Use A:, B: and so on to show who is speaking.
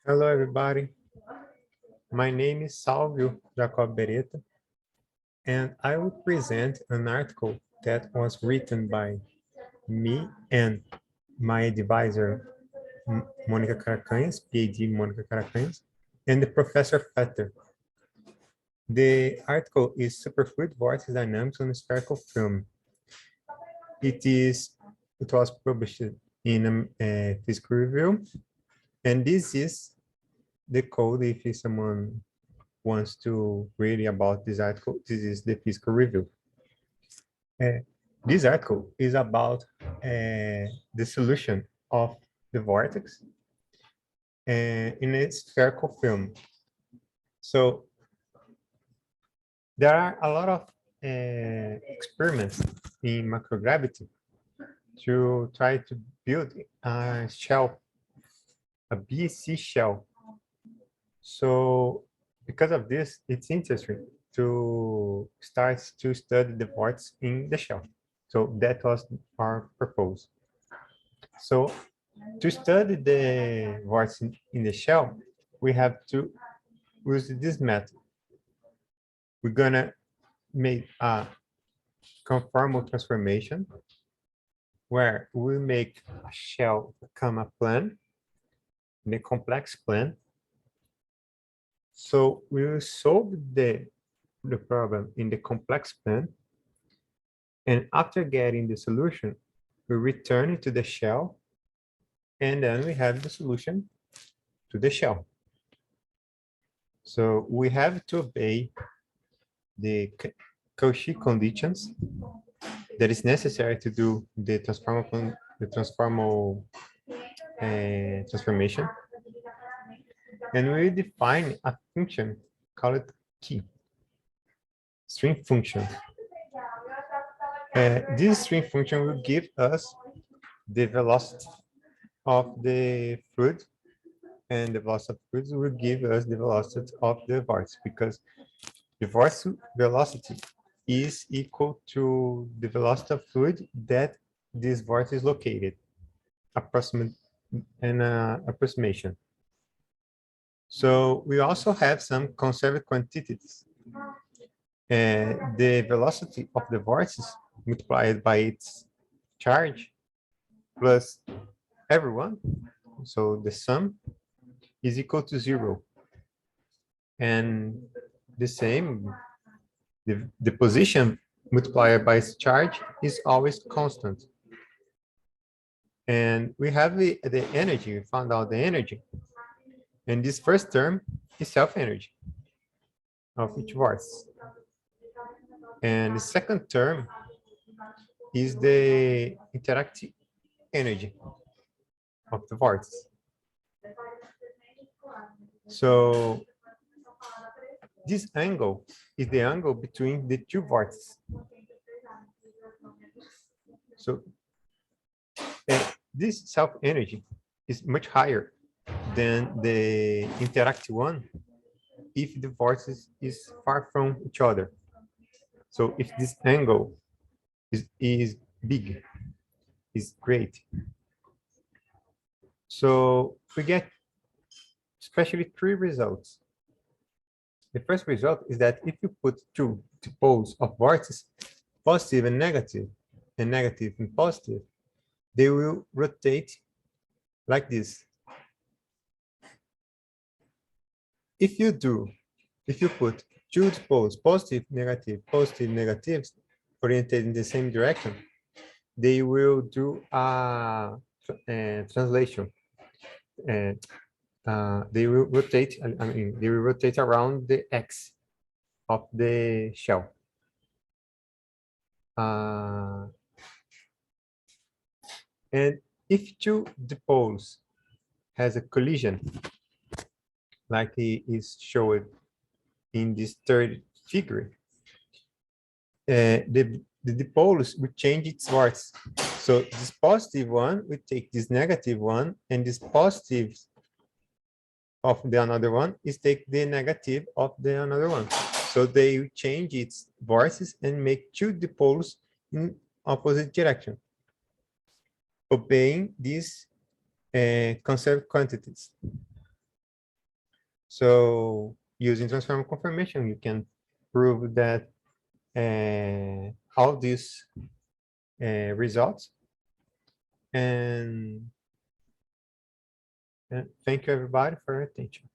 A: Hello, everybody. My name is Salvio Jacob Beretta, and I will present an article that was written by me and my advisor, Mônica Caracanhas, PhD Mônica Caracanhas, and the Professor Fetter. The article is Superfluid Vortex Dynamics on a Spherical Film. It was published in a physical review, and this is the code if someone wants to read about this article. This is the physical review. This article is about the solution of the vortex in a spherical film. So there are a lot of experiments in microgravity to try to build a shell, a BC shell. So because of this, it's interesting to start to study the vortex in the shell. So that was our purpose. So to study the vortex in the shell, we have to use this method. We're gonna make a conformal transformation where we make a shell become a plane, in a complex plane. So we will solve the problem in the complex plane. And after getting the solution, we return it to the shell. And then we have the solution to the shell. So we have to obey the Cauchy conditions that is necessary to do the transformal transformation. And we define a function called key, string function. This string function will give us the velocity of the fluid, and the velocity of fluid will give us the velocity of the vortex, because the vortex velocity is equal to the velocity of fluid that this vortex is located, approximation. So we also have some conserved quantities. The velocity of the vortex multiplied by its charge plus everyone, so the sum is equal to 0. And the same, the position multiplied by its charge is always constant. And we have the energy, we found out the energy. And this first term is self-energy of each vortex. And the second term is the interactive energy of the vortex. So this angle is the angle between the two vortices. So this self-energy is much higher than the interactive one if the vortex is far from each other. So if this angle is big, is great. So we get especially 3 results. The first result is that if you put two poles of vortices, positive and negative and positive, they will rotate like this. If you put two poles, positive, negatives, oriented in the same direction, they will do a translation. And they will rotate. They will rotate around the x of the shell. And if two dipoles has a collision, like it is shown in this third figure, the dipoles will change its vortex. So this positive one will take this negative one, and this positive of the another one is take the negative of the another one. So they will change its vortices and make two dipoles in opposite direction, obeying this conserve quantities. So using transform confirmation, you can prove that all these results. And thank you everybody for your attention.